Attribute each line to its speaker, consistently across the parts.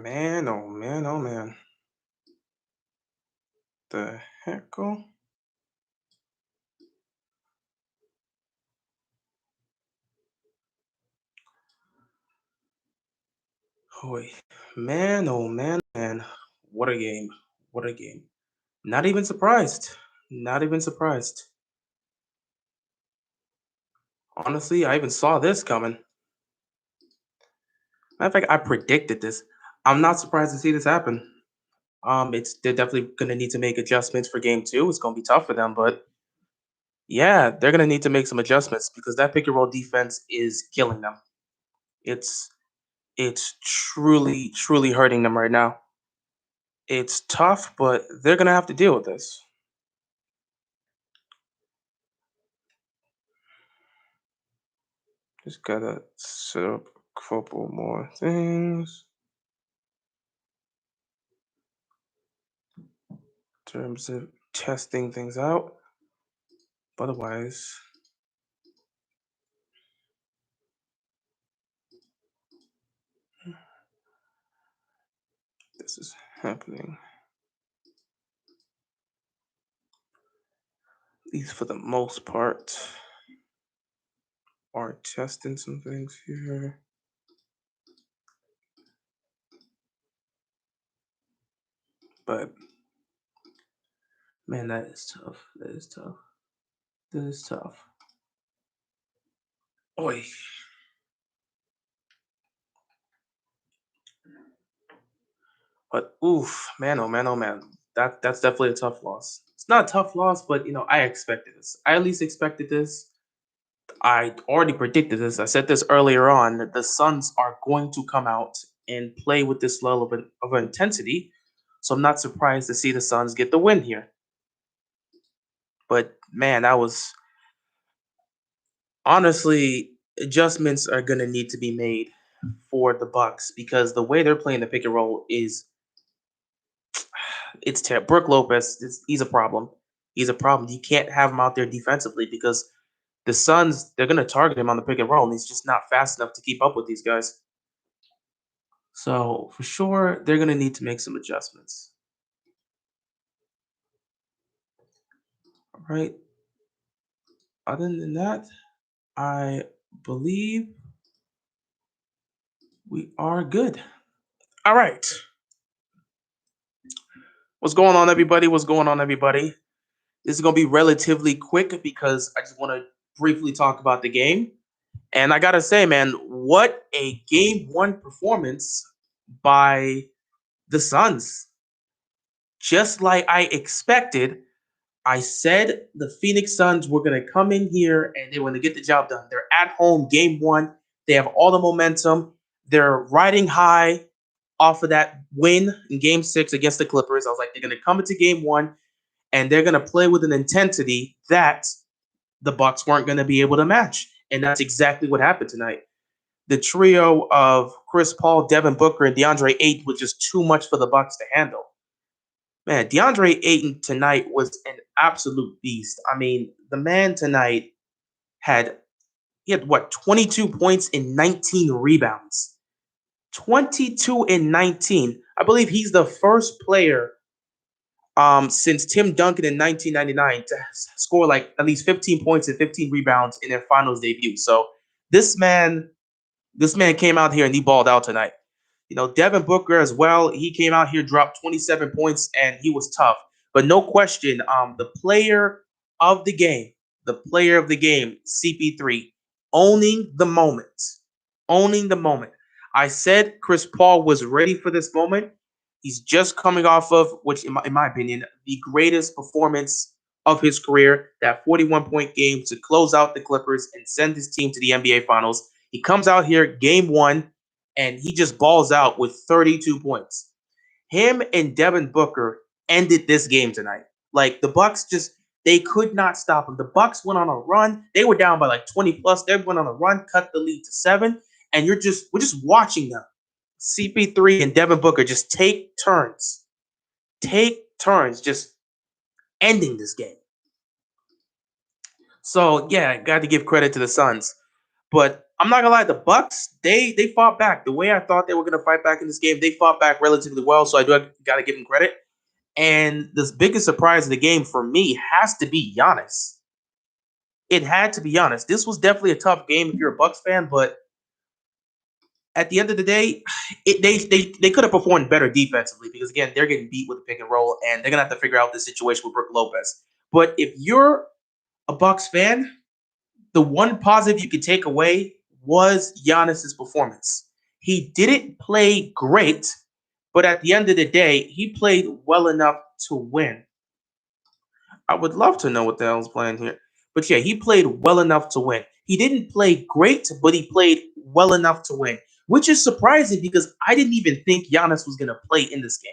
Speaker 1: Man, oh man, oh man. The heckle? Hoy. Man, oh man, man. What a game. What a game. Not even surprised. Not even surprised. Honestly, I even saw this coming. Matter of fact, I predicted this. I'm not surprised to see this happen. It's they're definitely gonna need to make adjustments for game two. It's gonna be tough for them, but yeah, they're gonna need to make some adjustments because that pick and roll defense is killing them. It's it's truly hurting them right now. It's tough, but they're gonna have to deal with this. Just gotta set up a couple more things in terms of testing things out. Otherwise, this is happening. At least for the most part, are testing some things here. But man, that is tough. That is tough. That is tough. Oi. But oof, man, oh man, oh man. That's definitely a tough loss. It's not a tough loss, but I expected this. I at least expected this. I already predicted this. I said this earlier on that the Suns are going to come out and play with this level of intensity. So I'm not surprised to see the Suns get the win here. But man, that was honestly adjustments are going to need to be made for the Bucks because the way they're playing the pick and roll is it's terrible. Brooke Lopez, he's a problem. He's a problem. You can't have him out there defensively because the Suns they're going to target him on the pick and roll, and he's just not fast enough to keep up with these guys. So for sure, they're gonna need to make some adjustments. All right. Other than that, I believe we are good. All right. What's going on, everybody? What's going on, everybody? This is gonna be relatively quick because I just want to briefly talk about the game. And I gotta say, man, what a game one performance by the Suns. Just like I expected, I said the Phoenix Suns were going to come in here and they were going to get the job done. They're at home, game one. They have all the momentum. They're riding high off of that win in game six against the Clippers. I was like, they're going to come into game one and they're going to play with an intensity that the Bucks weren't going to be able to match. And that's exactly what happened tonight. The trio of Chris Paul, Devin Booker, and DeAndre Ayton was just too much for the Bucks to handle. Man, DeAndre Ayton tonight was an absolute beast. I mean, the man tonight had he had what 22 points and 19 rebounds. 22 and 19. I believe he's the first player since Tim Duncan in 1999 to score like at least 15 points and 15 rebounds in their finals debut. So this man this man came out here and he balled out tonight. Devin Booker as well. He came out here, dropped 27 points, and he was tough. But no question, of the game, the player of the game, CP3, owning the moment, owning the moment. I said Chris Paul was ready for this moment. He's just coming off of, which in my opinion, the greatest performance of his career, that 41-point game to close out the Clippers and send his team to the NBA Finals. He comes out here, game one, and he just balls out with 32 points. Him and Devin Booker ended this game tonight. Like the Bucks just they could not stop him. The Bucks went on a run. They were down by like 20 plus. They went on a run, cut the lead to 7, and we're just watching them. CP3 and Devin Booker just take turns, just ending this game. So yeah, got to give credit to the Suns. But I'm not gonna lie, the Bucks they fought back the way I thought they were gonna fight back in this game. They fought back relatively well, so I do got to give them credit. And the biggest surprise of the game for me has to be Giannis. It had to be Giannis. This was definitely a tough game if you're a Bucks fan, but at the end of the day, they could have performed better defensively because again they're getting beat with the pick and roll, and they're gonna have to figure out the situation with Brook Lopez. But if you're a Bucks fan, the one positive you could take away was Giannis's performance. He didn't play great, but at the end of the day, he played well enough to win. I would love to know what the hell's playing here. But yeah, he played well enough to win. He didn't play great, but he played well enough to win, which is surprising because I didn't even think Giannis was going to play in this game.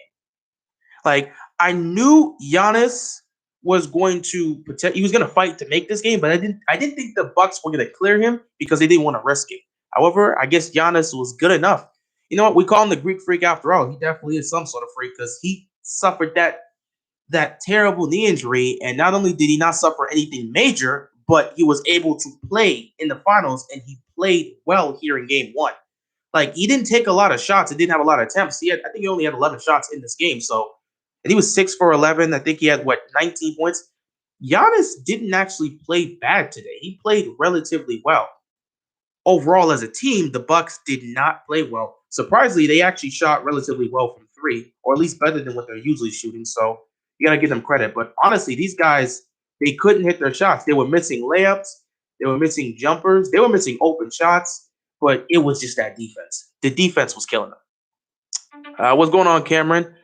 Speaker 1: Like I knew Giannis was going to protect. He was going to fight to make this game, but I didn't think the Bucks were going to clear him because they didn't want to risk it. However, I guess Giannis was good enough. You know what? We call him the Greek Freak after all. He definitely is some sort of freak because he suffered that terrible knee injury, and not only did he not suffer anything major, but he was able to play in the finals, and he played well here in Game One. Like he didn't take a lot of shots and didn't have a lot of attempts. I think he only had 11 shots in this game. So, and he was 6 for 11. I think he had what 19 points. Giannis didn't actually play bad today. He played relatively well. Overall, as a team, the Bucks did not play well. Surprisingly, they actually shot relatively well from three, or at least better than what they're usually shooting. So you got to give them credit. But honestly, these guys they couldn't hit their shots. They were missing layups. They were missing jumpers. They were missing open shots. But it was just that defense. The defense was killing them. What's going on, Cameron?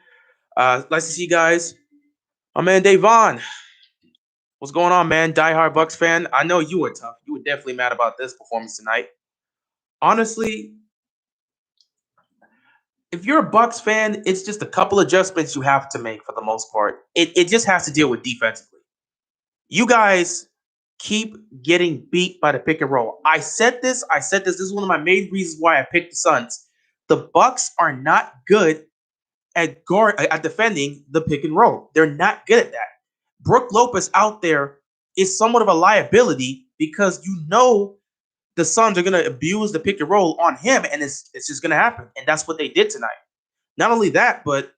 Speaker 1: Nice to see you guys. My man Davon. What's going on, man? Diehard Bucks fan. I know you were tough. You were definitely mad about this performance tonight. Honestly, if you're a Bucks fan, it's just a couple adjustments you have to make for the most part. It just has to deal with defensively. You guys keep getting beat by the pick and roll. I said this. I said this. This is one of my main reasons why I picked the Suns. The Bucks are not good at defending the pick and roll. They're not good at that. Brook Lopez out there is somewhat of a liability because you know the Suns are going to abuse the pick and roll on him, and it's just going to happen. And that's what they did tonight. Not only that, but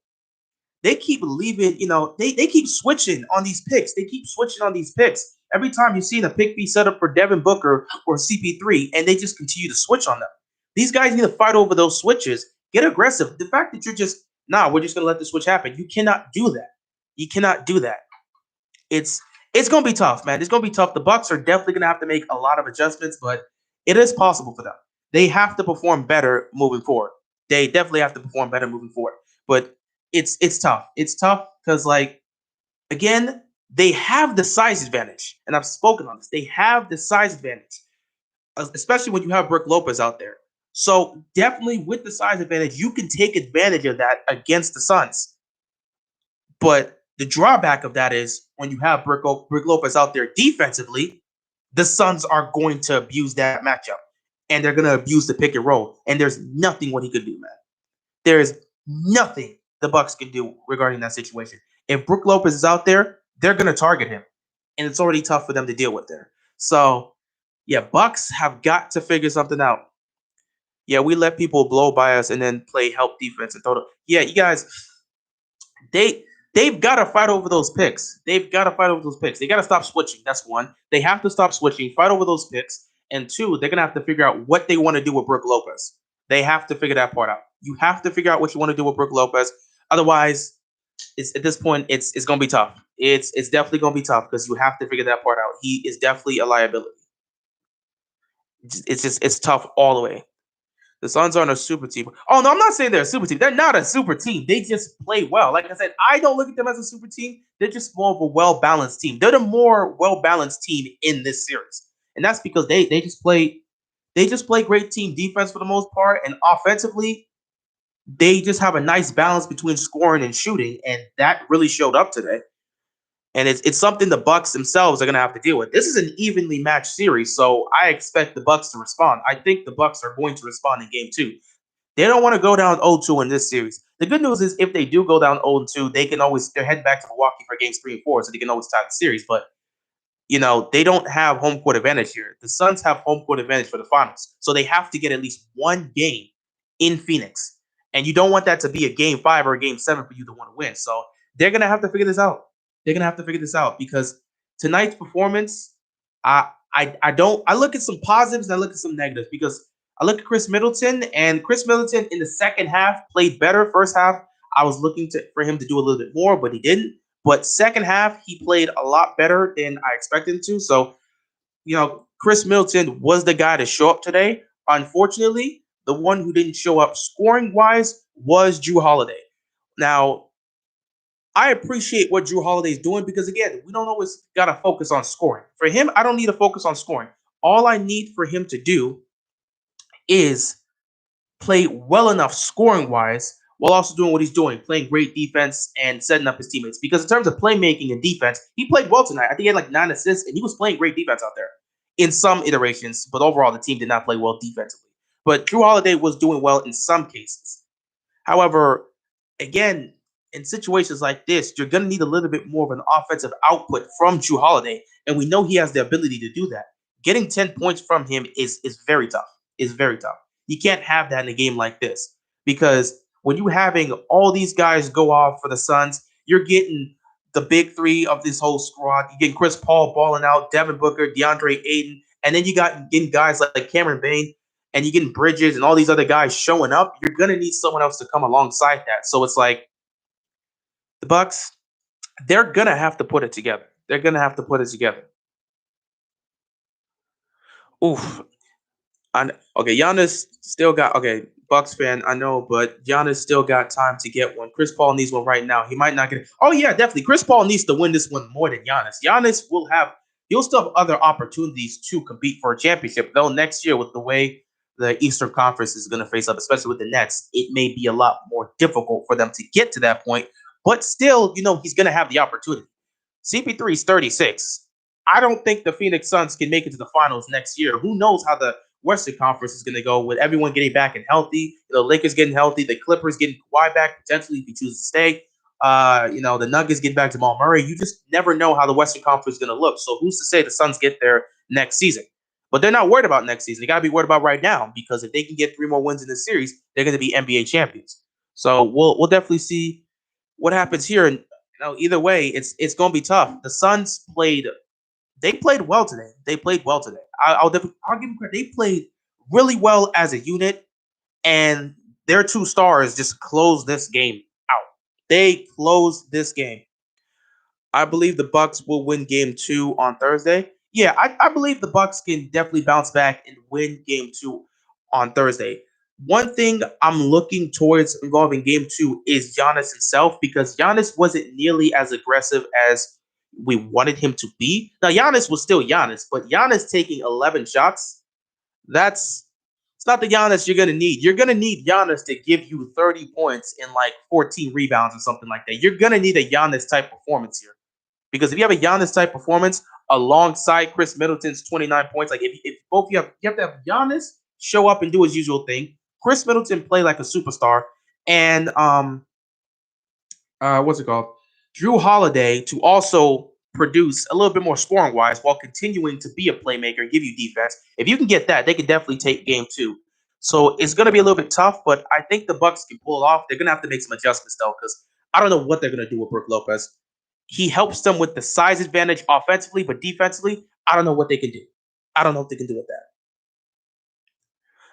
Speaker 1: they keep leaving, they keep switching on these picks. They keep switching on these picks. Every time you see a pick be set up for Devin Booker or CP3, and they just continue to switch on them. These guys need to fight over those switches. Get aggressive. The fact that you're just, we're just going to let the switch happen. You cannot do that. You cannot do that. It's going to be tough, man. It's going to be tough. The Bucks are definitely going to have to make a lot of adjustments, but it is possible for them. They have to perform better moving forward. They definitely have to perform better moving forward. But it's tough. It's tough because again, they have the size advantage, and I've spoken on this. They have the size advantage, especially when you have Brook Lopez out there. So definitely with the size advantage, you can take advantage of that against the Suns. But the drawback of that is when you have Brook Lopez out there defensively, the Suns are going to abuse that matchup, and they're going to abuse the pick and roll. And there's nothing what he could do, man. There's nothing the Bucks can do regarding that situation. If Brook Lopez is out there, they're going to target him, and it's already tough for them to deal with there. So, yeah, Bucks have got to figure something out. Yeah, we let people blow by us and then play help defense and throw the. Yeah, you guys, they've got to fight over those picks. They've got to fight over those picks. They got to stop switching. That's one. They have to stop switching, fight over those picks, and two, they're gonna have to figure out what they want to do with Brook Lopez. They have to figure that part out. You have to figure out what you want to do with Brook Lopez. Otherwise, it's at this point, it's gonna be tough. It's definitely gonna be tough because you have to figure that part out. He is definitely a liability. It's tough all the way. The Suns aren't a super team. Oh no, I'm not saying they're a super team. They're not a super team. They just play well. Like I said, I don't look at them as a super team. They're just more of a well balanced team. They're the more well balanced team in this series, and that's because they just play great team defense for the most part, and offensively they just have a nice balance between scoring and shooting, and that really showed up today. And it's something the Bucks themselves are going to have to deal with. This is an evenly matched series, so I expect the Bucks to respond. I think the Bucks are going to respond in Game 2. They don't want to go down 0-2 in this series. The good news is if they do go down 0-2, they're heading back to Milwaukee for Games 3 and 4, so they can always tie the series. But they don't have home court advantage here. The Suns have home court advantage for the finals. So they have to get at least one game in Phoenix. And you don't want that to be a game 5 or a game 7 for you to want to win. So they're going to have to figure this out. They're going to have to figure this out because tonight's performance, I don't, I look at some positives and I look at some negatives because I look at Chris Middleton, and Chris Middleton in the second half played better. First half, I was looking for him to do a little bit more, but he didn't. But second half, he played a lot better than I expected him to. So, Chris Middleton was the guy to show up today. Unfortunately, the one who didn't show up scoring wise was Drew Holiday. Now, I appreciate what Drew Holiday is doing because, again, we don't always got to focus on scoring. For him, I don't need to focus on scoring. All I need for him to do is play well enough scoring wise while also doing what he's doing, playing great defense and setting up his teammates. Because in terms of playmaking and defense, he played well tonight. I think he had like 9 assists, and he was playing great defense out there in some iterations. But overall, the team did not play well defensively. But Drew Holiday was doing well in some cases. However, again, in situations like this, you're going to need a little bit more of an offensive output from Drew Holiday, and we know he has the ability to do that. Getting 10 points from him is very tough. Is very tough. You can't have that in a game like this because when you're having all these guys go off for the Suns, you're getting the big three of this whole squad. You're getting Chris Paul balling out, Devin Booker, DeAndre Ayton, and then you got getting guys like Cameron Payne, and you getting Bridges and all these other guys showing up. You're gonna need someone else to come alongside that. So it's like the Bucks, they're gonna have to put it together. They're gonna have to put it together. Oof. Okay, Giannis still got Bucks fan, I know, but Giannis still got time to get one. Chris Paul needs one right now. He might not get it. Oh yeah, definitely. Chris Paul needs to win this one more than Giannis. He'll still have other opportunities to compete for a championship. Though next year, with the way the Eastern Conference is going to face up, especially with the Nets, it may be a lot more difficult for them to get to that point. But still, he's going to have the opportunity. CP3 is 36. I don't think the Phoenix Suns can make it to the finals next year. Who knows how the Western Conference is going to go with everyone getting back and healthy. The Lakers getting healthy, the Clippers getting Kawhi back potentially if he chooses to stay. The Nuggets get back Jamal Murray. You just never know how the Western Conference is going to look. So who's to say the Suns get there next season? But they're not worried about next season. They got to be worried about right now because if they can get 3 more wins in this series, they're going to be NBA champions. So we'll definitely see what happens here. And either way, it's going to be tough. The Suns played well today. They played well today. I'll give them credit. They played really well as a unit, and their 2 stars just closed this game out. They closed this game. I believe the Bucks will win Game 2 on Thursday. Yeah, I believe the Bucks can definitely bounce back and win Game 2 on Thursday. One thing I'm looking towards involving Game 2 is Giannis himself because Giannis wasn't nearly as aggressive as we wanted him to be. Now, Giannis was still Giannis, but Giannis taking 11 shots, it's not the Giannis you're going to need. You're going to need Giannis to give you 30 points and like 14 rebounds or something like that. You're going to need a Giannis type performance here. Because if you have a Giannis type performance alongside Chris Middleton's 29 points, like if both you have to have Giannis show up and do his usual thing. Chris Middleton play like a superstar, and what's it called? Drew Holiday to also produce a little bit more scoring wise while continuing to be a playmaker and give you defense. If you can get that, they can definitely take Game 2. So it's going to be a little bit tough, but I think the Bucks can pull it off. They're going to have to make some adjustments though, because I don't know what they're going to do with Brook Lopez. He helps them with the size advantage offensively, but defensively, I don't know what they can do. I don't know if they can do with that.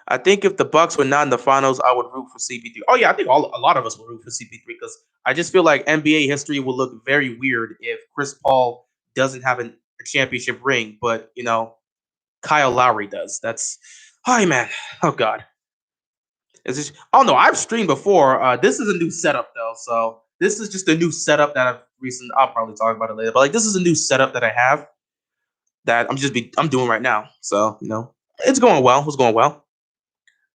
Speaker 1: I think if the Bucks were not in the finals, I would root for CP3. Oh yeah, I think a lot of us would root for CP3 because I just feel like NBA history will look very weird if Chris Paul doesn't have a championship ring, but Kyle Lowry does. That's hi man. Oh god. Oh no, I've streamed before. This is a new setup though, so this is just a new setup that I've recently. I'll probably talk about it later, but like this is a new setup that I have that I'm doing right now. So it's going well. It's going well.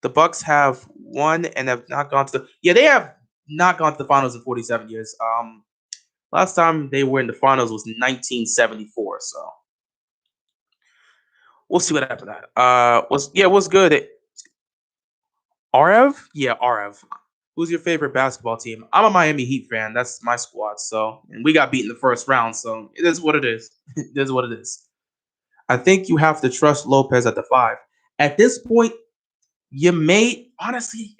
Speaker 1: The Bucks have won and have not gone to they have not gone to the finals in 47 years. Last time they were in the finals was 1974. So we'll see what happens. What's good? RF? Yeah, RF. Who's your favorite basketball team? I'm a Miami Heat fan. That's my squad. So, and we got beat in the first round. So it is what it is. It is what it is. I think you have to trust Lopez at the five. At this point, you may honestly,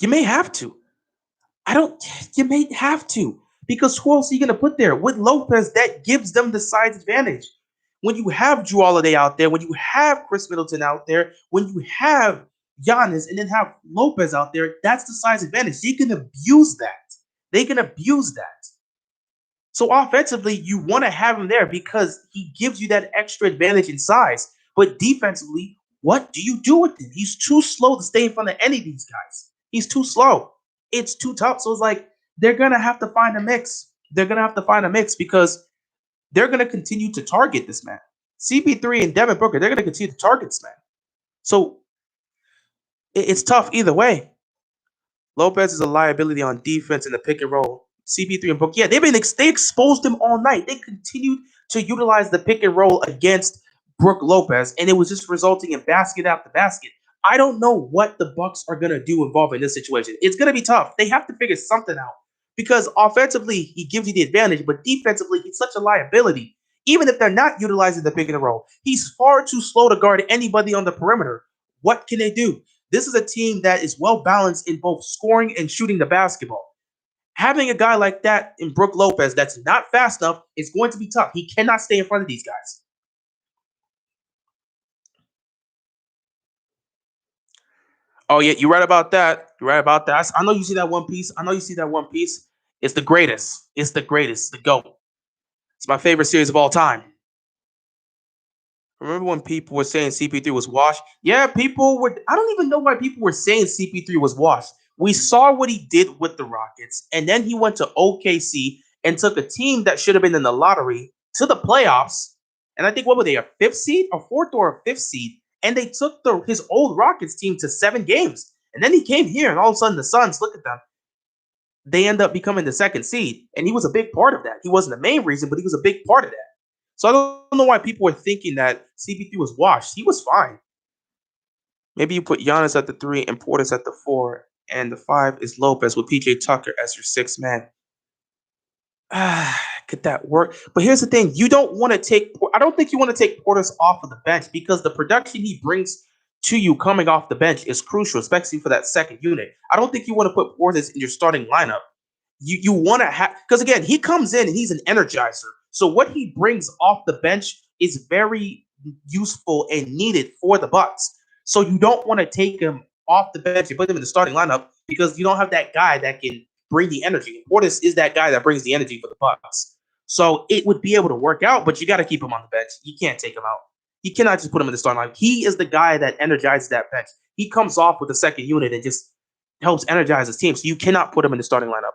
Speaker 1: you may have to. I don't. You may have to because who else are you going to put there with Lopez? That gives them the size advantage. When you have Drew Holiday out there, when you have Chris Middleton out there, when you have Giannis, and then have Lopez out there, that's the size advantage. They can abuse that. They can abuse that. So offensively, you want to have him there because he gives you that extra advantage in size. But defensively, what do you do with him? He's too slow to stay in front of any of these guys. He's too slow. It's too tough. So it's like they're gonna have to find a mix. They're gonna have to find a mix because they're gonna continue to target this man. CP3 and Devin Booker, they're gonna continue to target this man. So it's tough either way. Lopez is a liability on defense in the pick and roll. CP3 and Book, yeah, they exposed him all night. They continued to utilize the pick and roll against Brook Lopez, and it was just resulting in basket after basket. I don't know what the Bucks are gonna do involving this situation. It's gonna be tough. They have to figure something out because offensively he gives you the advantage, but defensively he's such a liability. Even if they're not utilizing the pick and roll, he's far too slow to guard anybody on the perimeter. What can they do? This is a team that is well balanced in both scoring and shooting the basketball. Having a guy like that in Brook Lopez that's not fast enough is going to be tough. He cannot stay in front of these guys. Oh yeah, you're right about that. You're right about that. I know you see that one piece. I know you see that one piece. It's the greatest. It's the greatest. The GOAT. It's my favorite series of all time. Remember when people were saying CP3 was washed? Yeah, people were. I don't even know why people were saying CP3 was washed. We saw what he did with the Rockets, and then he went to OKC and took a team that should have been in the lottery to the playoffs. And I think what were they, a fifth seed, a fourth or a fifth seed? And they took his old Rockets team to 7 games. And then he came here, and all of a sudden the Suns, look at them. They end up becoming the second seed, and he was a big part of that. He wasn't the main reason, but he was a big part of that. So I don't know why people were thinking that CP3 was washed. He was fine. Maybe you put Giannis at the three and Portis at the four, and the five is Lopez with PJ Tucker as your sixth man. Could that work? But here's the thing: you don't want to take. I don't think you want to take Portis off of the bench because the production he brings to you coming off the bench is crucial, especially for that second unit. I don't think you want to put Portis in your starting lineup. You want to have because again he comes in and he's an energizer. So what he brings off the bench is very useful and needed for the Bucks. So you don't want to take him off the bench and put him in the starting lineup because you don't have that guy that can bring the energy. Portis is that guy that brings the energy for the Bucks. So it would be able to work out, but you got to keep him on the bench. You can't take him out. You cannot just put him in the starting lineup. He is the guy that energizes that bench. He comes off with the second unit and just helps energize his team. So you cannot put him in the starting lineup.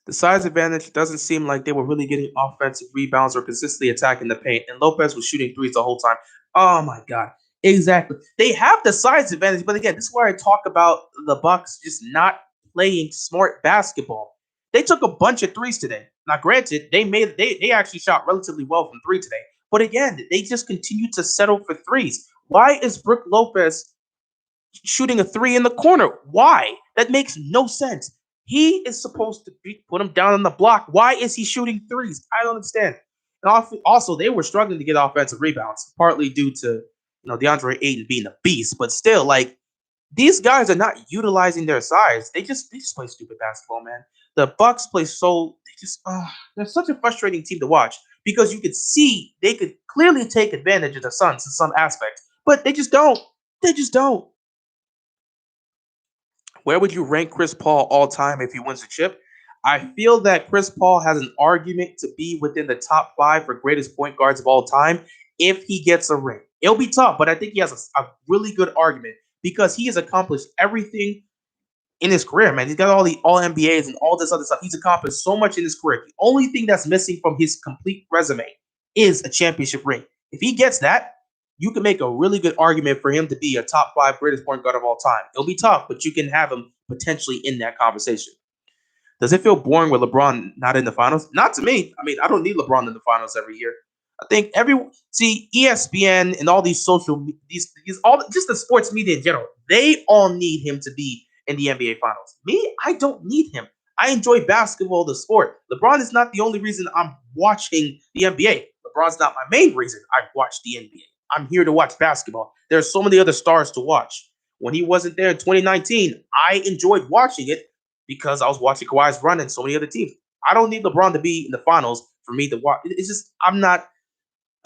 Speaker 1: The size advantage doesn't seem like they were really getting offensive rebounds or consistently attacking the paint, and Lopez was shooting threes the whole time. Oh my god, exactly. They have the size advantage, but again, this is where I talk about the Bucks just not playing smart basketball. They took a bunch of threes today. Now, granted, they actually shot relatively well from three today, but again, they just continue to settle for threes. Why is Brook Lopez shooting a three in the corner? Why? That makes no sense. He is supposed to put him down on the block. Why is he shooting threes? I don't understand. And also, they were struggling to get offensive rebounds, partly due to DeAndre Ayton being a beast. But still, like these guys are not utilizing their size. They just play stupid basketball, man. The Bucks play so they're such a frustrating team to watch because you could see they could clearly take advantage of the Suns in some aspects, but they just don't. They just don't. Where would you rank Chris Paul all time if he wins the chip? I feel that Chris Paul has an argument to be within the top five for greatest point guards of all time if he gets a ring. It'll be tough, but I think he has a really good argument because he has accomplished everything in his career, man. He's got all the all NBAs and all this other stuff. He's accomplished so much in his career. The only thing that's missing from his complete resume is a championship ring. If he gets that, you can make a really good argument for him to be a top five greatest point guard of all time. It'll be tough, but you can have him potentially in that conversation. Does it feel boring with LeBron not in the finals? Not to me. I mean, I don't need LeBron in the finals every year. I think ESPN and all these these all just the sports media in general, they all need him to be in the NBA finals. Me, I don't need him. I enjoy basketball, the sport. LeBron is not the only reason I'm watching the NBA. LeBron's not my main reason I watch the NBA. I'm here to watch basketball. There's so many other stars to watch. When he wasn't there in 2019, I enjoyed watching it because I was watching Kawhi's run and so many other teams. I don't need LeBron to be in the finals for me to watch. It's just I'm not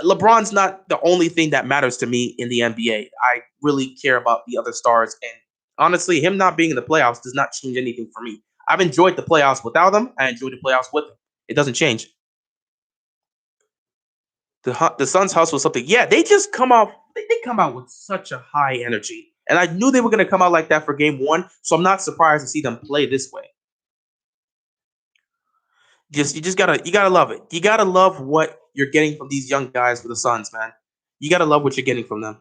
Speaker 1: LeBron's not the only thing that matters to me in the NBA. I really care about the other stars, and honestly, him not being in the playoffs does not change anything for me. I've enjoyed the playoffs without him. I enjoyed the playoffs with him. It doesn't change. The Suns hustle something. Yeah, they just come out. They come out with such a high energy, and I knew they were going to come out like that for Game One. So I'm not surprised to see them play this way. Just you gotta love it. You gotta love what you're getting from these young guys for the Suns, man. You gotta love what you're getting from them.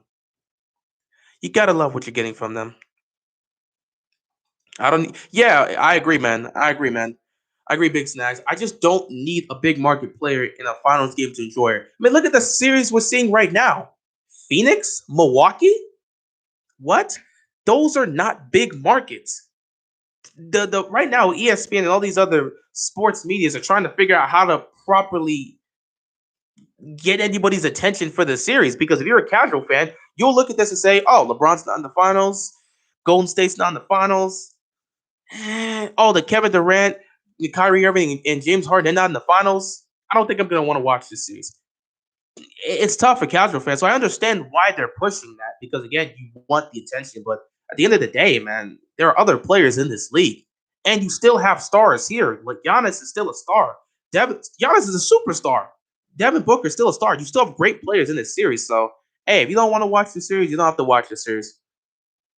Speaker 1: You gotta love what you're getting from them. I don't. Yeah, I agree, man. I agree, man. I agree, Big Snags. I just don't need a big market player in a finals game to enjoy it. I mean, look at the series we're seeing right now. Phoenix, Milwaukee. What? Those are not big markets. The right now ESPN and all these other sports medias are trying to figure out how to properly get anybody's attention for the series. Because if you're a casual fan, you'll look at this and say, "Oh, LeBron's not in the finals. Golden State's not in the finals. Oh, the Kevin Durant, the Kyrie Irving, and James Harden, they're not in the finals. I don't think I'm gonna want to watch this series. It's tough for casual fans, so I understand why they're pushing that because again, you want the attention, but at the end of the day, man, there are other players in this league, and you still have stars here. Like Giannis is still a star. Giannis is a superstar. Devin Booker is still a star. You still have great players in this series. So, hey, if you don't want to watch the series, you don't have to watch the series.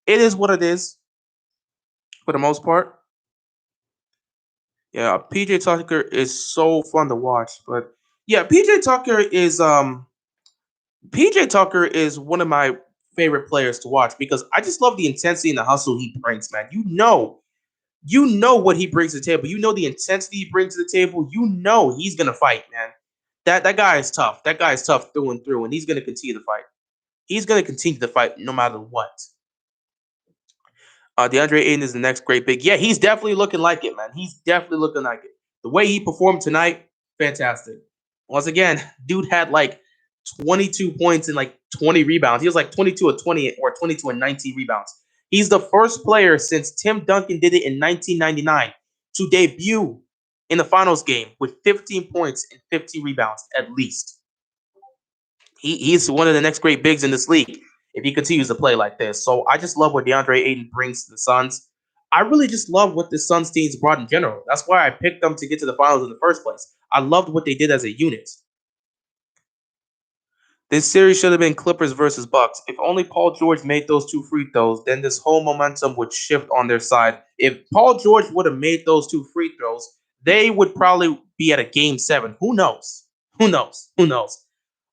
Speaker 1: It is what it is for the most part. Yeah, PJ Tucker is so fun to watch. But yeah, PJ Tucker is one of my favorite players to watch because I just love the intensity and the hustle he brings, man. You know what he brings to the table. You know the intensity he brings to the table. You know he's gonna fight, man. That guy is tough. That guy is tough through and through, and he's gonna continue to fight. He's gonna continue to fight no matter what. DeAndre Ayton is the next great big. Yeah, he's definitely looking like it, man. He's definitely looking like it. The way he performed tonight, fantastic. Once again, dude had like 22 points and like 20 rebounds. He was like 22 or 20 or 22 and 19 rebounds. He's the first player since Tim Duncan did it in 1999 to debut in the finals game with 15 points and 50 rebounds at least. He's one of the next great bigs in this league if he continues to play like this. So I just love what DeAndre Ayton brings to the Suns. I really just love what the Suns team's brought in general. That's why I picked them to get to the finals in the first place. I loved what they did as a unit. This series should have been Clippers versus Bucks. If only Paul George made those two free throws, then this whole momentum would shift on their side. If Paul George would have made those two free throws, they would probably be at a game seven. Who knows? Who knows? Who knows?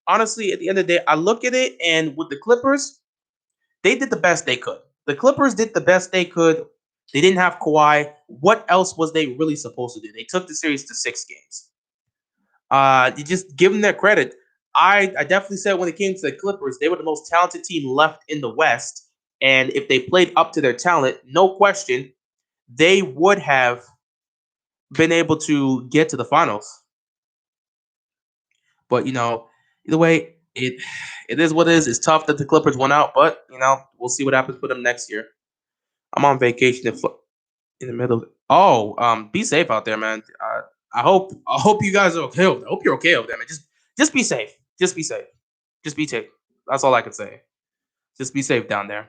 Speaker 1: Honestly, at the end of the day, I look at it and with the Clippers, they did the best they could. The Clippers did the best they could. They didn't have Kawhi. What else was they really supposed to do? They took the series to 6 games. You just give them their credit. I definitely said when it came to the Clippers, they were the most talented team left in the West. And if they played up to their talent, no question, they would have been able to get to the finals. But either way, it is what it is. It's tough that the Clippers went out, but we'll see what happens for them next year. I'm on vacation in the middle. Oh, be safe out there, man. I hope you guys are okay. I hope you're okay over there, man. Just be safe. Just be safe. Just be safe. That's all I can say. Just be safe down there.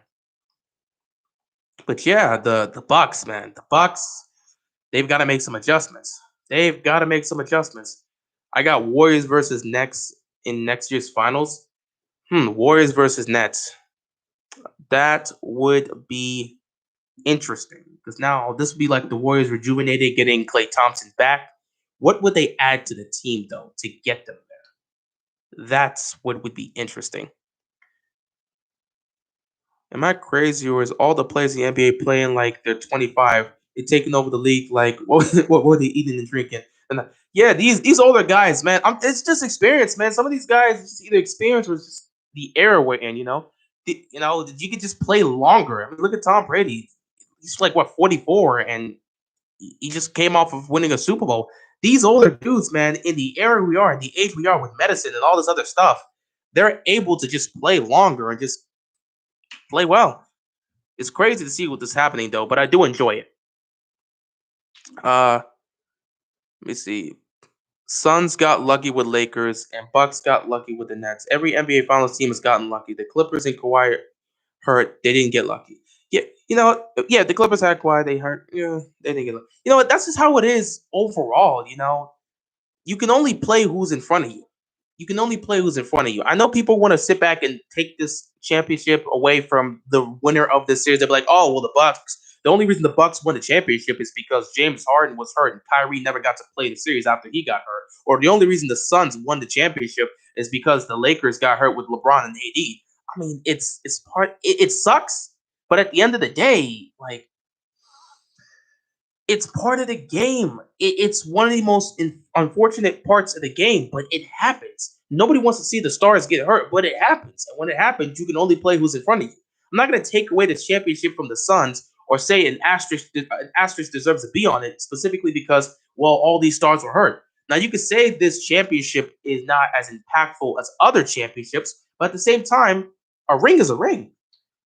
Speaker 1: But yeah, the Bucks, man. The Bucks, they've got to make some adjustments. They've got to make some adjustments. I got Warriors versus next in next year's finals. Warriors versus Nets. That would be interesting because now this would be like the Warriors rejuvenated, getting Clay Thompson back. What would they add to the team though to get them there? That's what would be interesting. Am I crazy, or is all the players in the NBA playing like they're 25? They're taking over the league. Like what were they eating and drinking? And yeah, these older guys, man. It's just experience, man. Some of these guys it's just either experience or it's just the era we're in. You could just play longer. I mean, look at Tom Brady. He's like what 44, and He just came off of winning a Super Bowl. These older dudes, man, in the era we are, in the age we are with medicine and all this other stuff, they're able to just play longer and just play well. It's crazy to see what this happening though, but I do enjoy it. Let me see. Suns got lucky with Lakers, and Bucks got lucky with the Nets. Every NBA Finals team has gotten lucky. The Clippers and Kawhi hurt, they didn't get lucky. Yeah, yeah, the Clippers had Kawhi, they hurt. Yeah, they didn't get lucky. You know what? That's just how it is overall. You can only play who's in front of you. You can only play who's in front of you. I know people want to sit back and take this championship away from the winner of this series. They're like, oh, well, the Bucks. The only reason the Bucks won the championship is because James Harden was hurt and Kyrie never got to play the series after he got hurt. Or the only reason the Suns won the championship is because the Lakers got hurt with LeBron and AD. I mean, it sucks, but at the end of the day, like it's part of the game. It's one of the most unfortunate parts of the game, but it happens. Nobody wants to see the stars get hurt, but it happens. And when it happens, you can only play who's in front of you. I'm not going to take away the championship from the Suns or say an asterisk deserves to be on it specifically because, well, all these stars were hurt. Now, you could say this championship is not as impactful as other championships, but at the same time, a ring is a ring.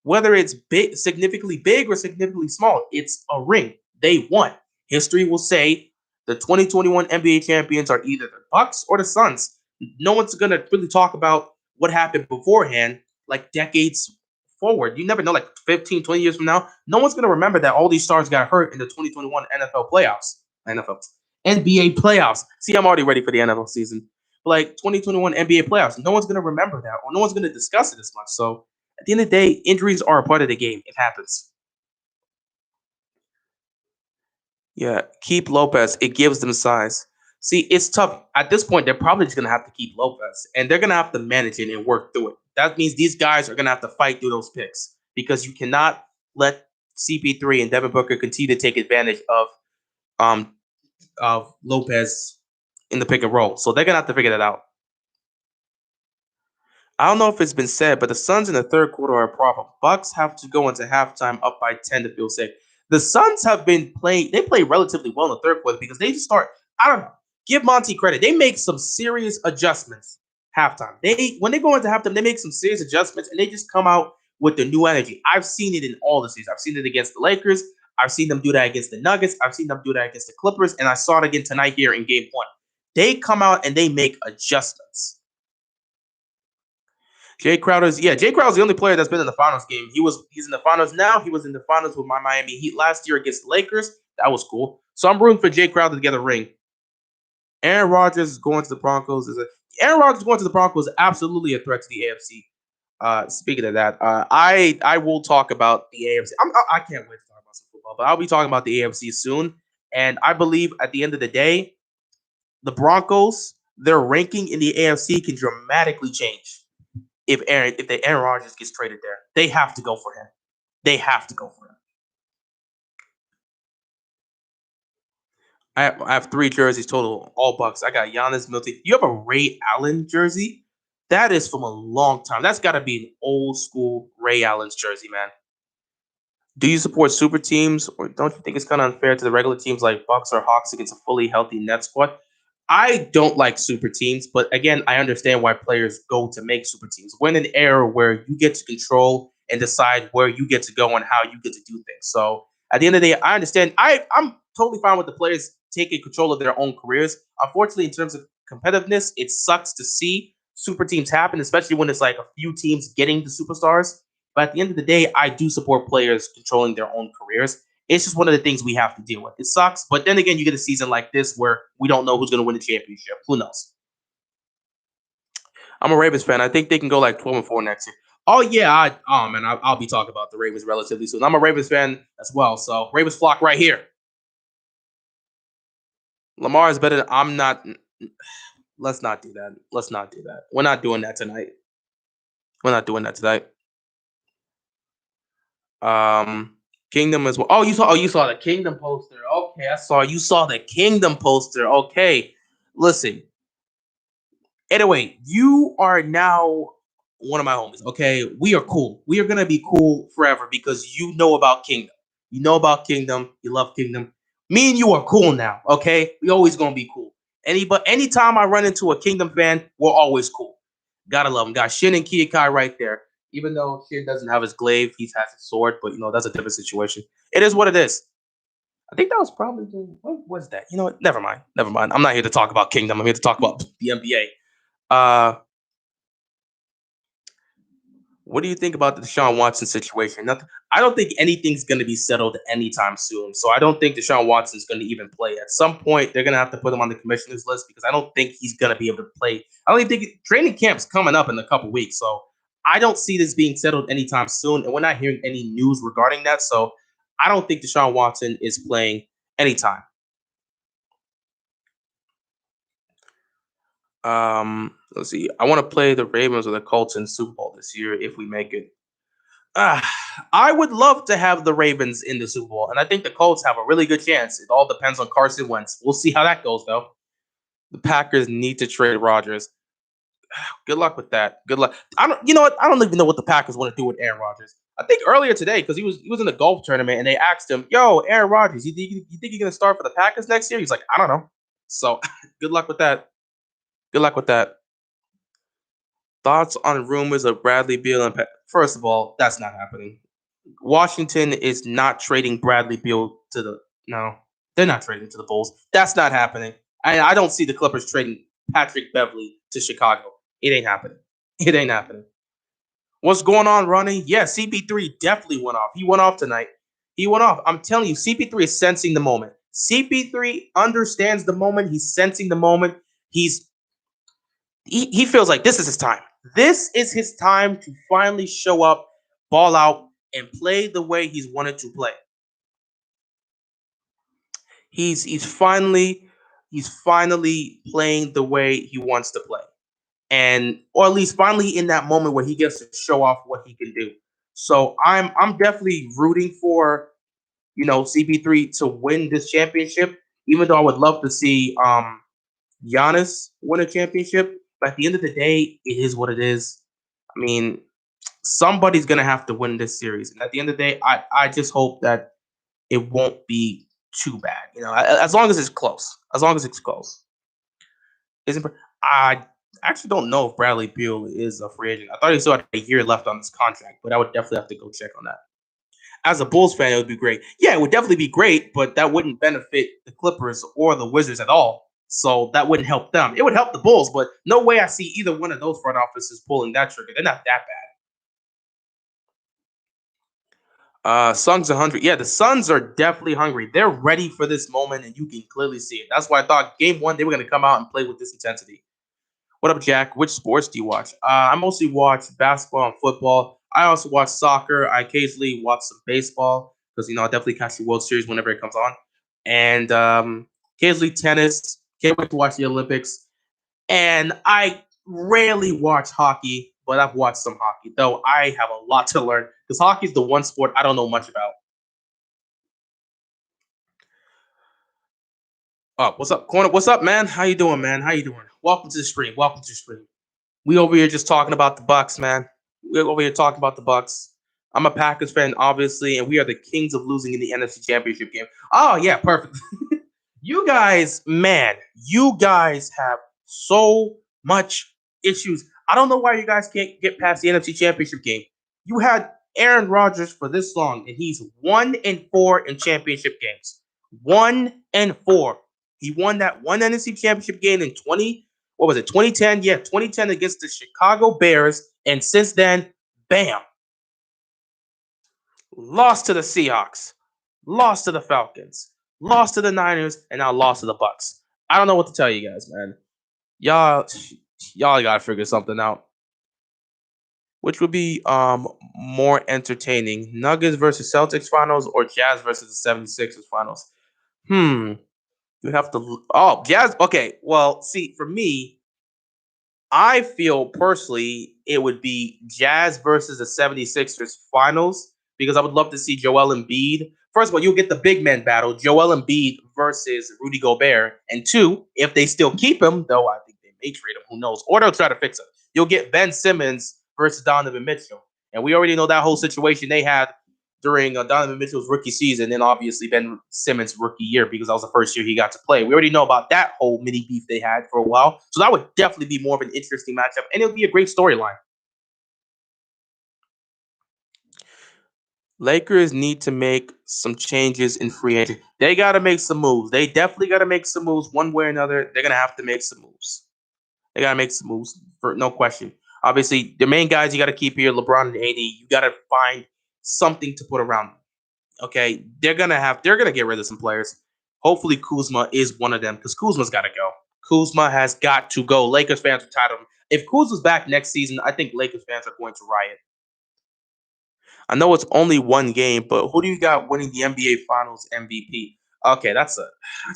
Speaker 1: Whether it's big, significantly big or significantly small, it's a ring. They won. History will say the 2021 NBA champions are either the Bucks or the Suns. No one's gonna really talk about what happened beforehand, like decades forward. You never know, like 15, 20 years from now, no one's gonna remember that all these stars got hurt in the 2021 NFL playoffs. NFL NBA playoffs. See, I'm already ready for the NFL season. But like 2021 NBA playoffs, no one's gonna remember that, or no one's gonna discuss it as much. So at the end of the day, injuries are a part of the game. It happens. Yeah, keep Lopez. It gives them size. See, it's tough. At this point, they're probably just gonna have to keep Lopez, and they're gonna have to manage it and work through it. That means these guys are gonna have to fight through those picks because you cannot let CP3 and Devin Booker continue to take advantage um of Lopez in the pick and roll. So they're gonna have to figure that out. I don't know if it's been said, but the Suns in the third quarter are a problem. Bucks have to go into halftime up by 10 to feel safe. The Suns have been playing, they play relatively well in the third quarter because they just start, I don't know, give Monty credit. They make some serious adjustments halftime. When they go into halftime, they make some serious adjustments and they just come out with the new energy. I've seen it in all the seasons. I've seen it against the Lakers. I've seen them do that against the Nuggets. I've seen them do that against the Clippers. And I saw it again tonight here in game one. They come out and they make adjustments. Jay Crowder's Jay Crowder's the only player that's been in the finals game. He's in the finals now. He was in the finals with my Miami Heat last year against the Lakers. That was cool. So I'm rooting for Jay Crowder to get a ring. Aaron Rodgers going to the Broncos is a Aaron Rodgers going to the Broncos is absolutely a threat to the AFC. Speaking of that, I will talk about the AFC. I can't wait to talk about some football, but I'll be talking about the AFC soon. And I believe at the end of the day, the Broncos, their ranking in the AFC can dramatically change if the Aaron Rodgers gets traded there. They have to go for him. They have to go for him. I have three jerseys total, all Bucks. I got Giannis Milton. You have a Ray Allen jersey? That is from a long time. That's got to be an old school Ray Allen's jersey, man. Do you support super teams, or don't you think it's kind of unfair to the regular teams like Bucks or Hawks against a fully healthy Nets squad? I don't like super teams, but again, I understand why players go to make super teams. We're in an era where you get to control and decide where you get to go and how you get to do things. So at the end of the day, I understand. I'm totally fine with the players taking control of their own careers. Unfortunately, in terms of competitiveness, it sucks to see super teams happen, especially when it's like a few teams getting the superstars. But at the end of the day, I do support players controlling their own careers. It's just one of the things we have to deal with. It sucks, but then again, you get a season like this where we don't know who's going to win the championship. Who knows? I'm a Ravens fan. I think they can go like 12-4 next year. Oh yeah, oh man, I'll be talking about the Ravens relatively soon. I'm a Ravens fan as well, so Ravens flock right here. Lamar is better. I'm not. Let's not do that. Let's not do that. We're not doing that tonight. We're not doing that tonight. Um, Kingdom as well. Oh, you saw. Oh, you saw the Kingdom poster. Okay, I saw. You saw the Kingdom poster. Okay, listen. Anyway, you are now one of my homies. Okay, we are cool. We are gonna be cool forever because you know about Kingdom. You know about Kingdom. You love Kingdom. Me and you are cool now, okay? We always gonna be cool. Anytime I run into a Kingdom fan, we're always cool. Gotta love him. Got Shin and Kiakai right there. Even though Shin doesn't have his glaive, he has his sword, but that's a different situation. It is what it is. I think that was probably what was that? You know what? Never mind. Never mind. I'm not here to talk about Kingdom. I'm here to talk about the NBA. What do you think about the Deshaun Watson situation? Nothing. I don't think anything's going to be settled anytime soon. So I don't think Deshaun Watson's going to even play. At some point, they're going to have to put him on the commissioner's list because I don't think he's going to be able to play. I don't even think training camp's coming up in a couple weeks. So I don't see this being settled anytime soon. And we're not hearing any news regarding that. So I don't think Deshaun Watson is playing anytime. Let's see. I want to play the Ravens or the Colts in Super Bowl this year if we make it. Uh, I would love to have the Ravens in the Super Bowl, and I think the Colts have a really good chance. It all depends on Carson Wentz. We'll see how that goes, though. The Packers need to trade Rodgers. Good luck with that. Good luck. I don't. You know what? I don't even know what the Packers want to do with Aaron Rodgers. I think earlier today, because he was in a golf tournament, and they asked him, "Yo, Aaron Rodgers, you think you're gonna start for the Packers next year?" He's like, "I don't know." So, good luck with that. Good luck with that. Thoughts on rumors of Bradley Beal and first of all, that's not happening. Washington is not trading Bradley Beal to the no. They're not trading to the Bulls. That's not happening. I don't see the Clippers trading Patrick Beverly to Chicago. It ain't happening. It ain't happening. What's going on, Ronnie? Yeah, CP3 definitely went off. He went off tonight. He went off. I'm telling you, CP3 is sensing the moment. CP3 understands the moment. He's sensing the moment. He feels like this is his time. This is his time to finally show up, ball out, and play the way he's wanted to play. He's finally playing the way he wants to play. And or at least finally in that moment where he gets to show off what he can do. So I'm definitely rooting for CP3 to win this championship, even though I would love to see Giannis win a championship. But at the end of the day, it is what it is. I mean, somebody's gonna have to win this series, and at the end of the day, I just hope that it won't be too bad. As long as it's close. As long as it's close. Isn't I actually don't know if Bradley Beal is a free agent. I thought he still had a year left on his contract, but I would definitely have to go check on that. As a Bulls fan, it would be great. Yeah, it would definitely be great, but that wouldn't benefit the Clippers or the Wizards at all. So that wouldn't help them. It would help the Bulls, but no way I see either one of those front offices pulling that trigger. They're not that bad. Suns 100. Yeah, the Suns are definitely hungry. They're ready for this moment, and you can clearly see it. That's why I thought game one they were going to come out and play with this intensity. What up, Jack? Which sports do you watch? I mostly watch basketball and football. I also watch soccer. I occasionally watch some baseball because I definitely catch the World Series whenever it comes on, and occasionally tennis. Can't wait to watch the Olympics. And I rarely watch hockey, but I've watched some hockey. Though I have a lot to learn because hockey is the one sport I don't know much about. Oh, what's up, Corner? What's up, man? How you doing, man? How you doing? Welcome to the stream. Welcome to the stream. We over here just talking about the Bucks, man. We're over here talking about the Bucks. I'm a Packers fan, obviously, and we are the kings of losing in the NFC Championship game. Oh yeah, perfect. You guys, man, you guys have so much issues. I don't know why you guys can't get past the NFC Championship game. You had Aaron Rodgers for this long, and he's 1-4 in championship games. 1-4. He won that one NFC Championship game in 2010? Yeah, 2010 against the Chicago Bears. And since then, bam, lost to the Seahawks, lost to the Falcons, lost to the Niners, and now lost to the Bucks. I don't know what to tell you guys, man. Y'all, y'all gotta figure something out. Which would be more entertaining, Nuggets versus Celtics finals or Jazz versus the 76ers finals? Hmm. You have to. Oh, Jazz. Okay. Well, see, for me, I feel personally it would be Jazz versus the 76ers finals because I would love to see Joel Embiid. First of all, you'll get the big man battle, Joel Embiid versus Rudy Gobert. And two, if they still keep him, though I think they may trade him, who knows, or they'll try to fix him. You'll get Ben Simmons versus Donovan Mitchell. And we already know that whole situation they had during Donovan Mitchell's rookie season, and obviously Ben Simmons' rookie year because that was the first year he got to play. We already know about that whole mini beef they had for a while, so that would definitely be more of an interesting matchup, and it would be a great storyline. Lakers need to make some changes in free agent. They got to make some moves. They definitely got to make some moves one way or another. They're gonna have to make some moves. They gotta make some moves for no question. Obviously, the main guys you got to keep here, LeBron and AD. You got to find something to put around them. Okay, they're gonna get rid of some players. Hopefully, Kuzma is one of them because Kuzma's got to go. Kuzma has got to go. Lakers fans are tired of him. If Kuzma's back next season, I think Lakers fans are going to riot. I know it's only one game, but who do you got winning the NBA Finals MVP? Okay, that's a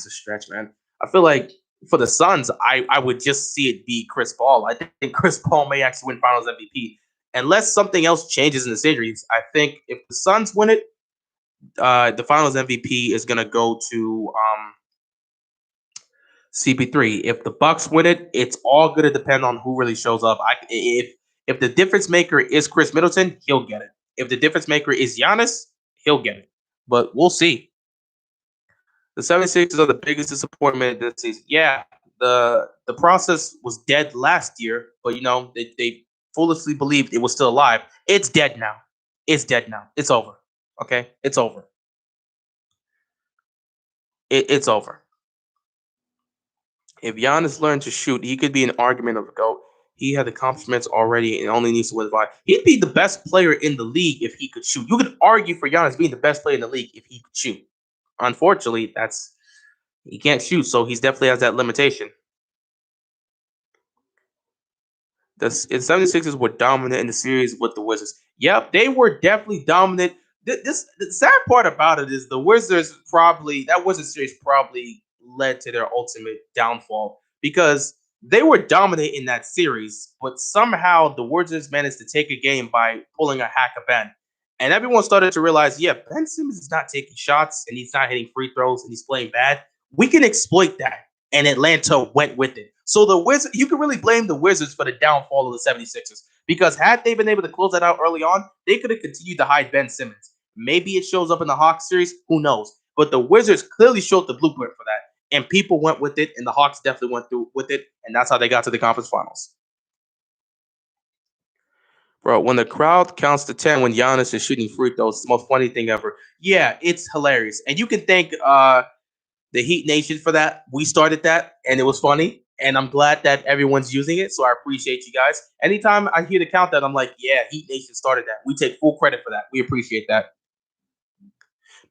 Speaker 1: stretch, man. I feel like for the Suns, I would just see it be Chris Paul. I think Chris Paul may actually win Finals MVP unless something else changes in the series. I think if the Suns win it, the Finals MVP is gonna go to CP3. If the Bucks win it, it's all gonna depend on who really shows up. If the difference maker is Chris Middleton, he'll get it. If the difference maker is Giannis, he'll get it. But we'll see. The 76ers are the biggest disappointment this season. Yeah, the process was dead last year, but they foolishly believed it was still alive. It's dead now. It's dead now. It's over. Okay, it's over. It's over. If Giannis learned to shoot, he could be an argument of a GOAT. He had the accomplishments already and only needs to win by. He'd be the best player in the league if he could shoot. You could argue for Giannis being the best player in the league if he could shoot. Unfortunately, he can't shoot, so he's definitely has that limitation. The 76ers were dominant in the series with the Wizards. Yep, they were definitely dominant. The sad part about it is the Wizards that Wizards series probably led to their ultimate downfall because they were dominant in that series, but somehow the Wizards managed to take a game by pulling a hack of Ben. And everyone started to realize, yeah, Ben Simmons is not taking shots and he's not hitting free throws and he's playing bad. We can exploit that. And Atlanta went with it. So the Wizards, you can really blame the Wizards for the downfall of the 76ers because had they been able to close that out early on, they could have continued to hide Ben Simmons. Maybe it shows up in the Hawks series, who knows? But the Wizards clearly showed the blueprint for that, and people went with it, and the Hawks definitely went through with it, and that's how they got to the conference finals. Bro, when the crowd counts to 10 when Giannis is shooting free throws, it's the most funny thing ever. Yeah, it's hilarious. And you can thank the Heat Nation for that. We started that, and it was funny. And I'm glad that everyone's using it. So I appreciate you guys. Anytime I hear the countdown, I'm like, yeah, Heat Nation started that. We take full credit for that. We appreciate that.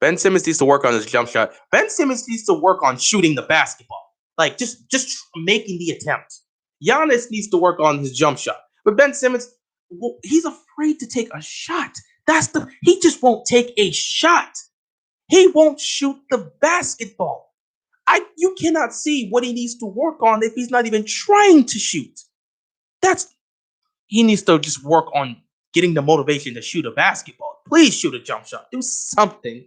Speaker 1: Ben Simmons needs to work on his jump shot. Ben Simmons needs to work on shooting the basketball. Like just making the attempt. Giannis needs to work on his jump shot. But Ben Simmons, he's afraid to take a shot. He just won't take a shot. He won't shoot the basketball. You cannot see what he needs to work on if he's not even trying to shoot. He needs to just work on getting the motivation to shoot a basketball. Please shoot a jump shot. Do something.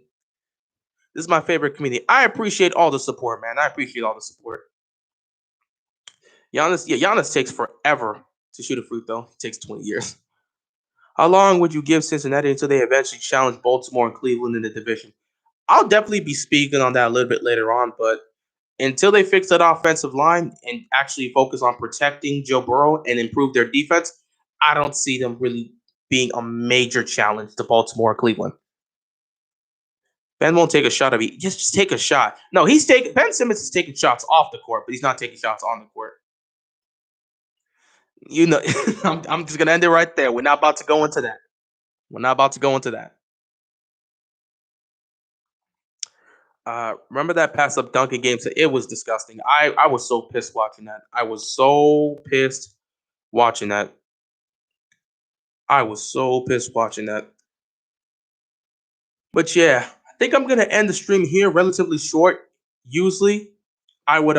Speaker 1: This is my favorite community. I appreciate all the support, man. I appreciate all the support. Giannis takes forever to shoot a free throw. It takes 20 years. How long would you give Cincinnati until they eventually challenge Baltimore and Cleveland in the division? I'll definitely be speaking on that a little bit later on, but until they fix that offensive line and actually focus on protecting Joe Burrow and improve their defense, I don't see them really being a major challenge to Baltimore or Cleveland. Ben won't take a shot of it. Just take a shot. No, Ben Simmons is taking shots off the court, but he's not taking shots on the court. I'm just gonna end it right there. We're not about to go into that. We're not about to go into that. Remember that pass up dunking game? So it was disgusting. I was so pissed watching that. I was so pissed watching that. I was so pissed watching that. But yeah, I think I'm gonna end the stream here, relatively short. Usually, I would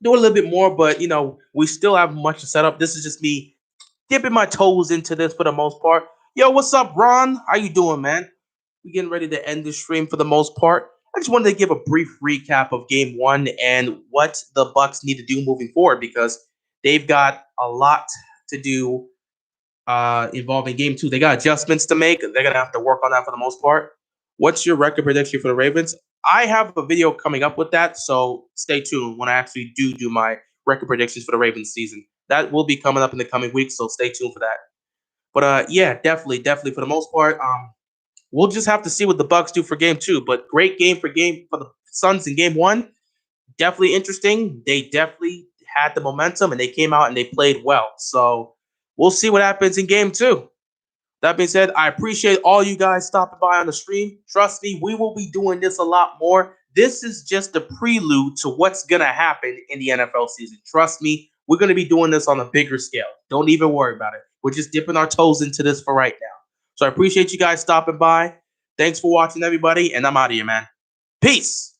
Speaker 1: do a little bit more, but we still have much to set up. This is just me dipping my toes into this for the most part. Yo, what's up, Ron? How you doing, man? We getting ready to end the stream for the most part. I just wanted to give a brief recap of Game 1 and what the Bucks need to do moving forward because they've got a lot to do involving game 2. They got adjustments to make. They're gonna have to work on that for the most part. What's your record prediction for the Ravens? I have a video coming up with that, so stay tuned when I actually do my record predictions for the Ravens season. That will be coming up in the coming weeks, so stay tuned for that. But yeah, definitely for the most part, we'll just have to see what the Bucks do for game 2. But great game for the Suns in game 1. Definitely interesting. They definitely had the momentum and they came out and they played well. So we'll see what happens in game 2. That being said, I appreciate all you guys stopping by on the stream. Trust me, we will be doing this a lot more. This is just a prelude to what's going to happen in the NFL season. Trust me, we're going to be doing this on a bigger scale. Don't even worry about it. We're just dipping our toes into this for right now. So I appreciate you guys stopping by. Thanks for watching, everybody, and I'm out of here, man. Peace.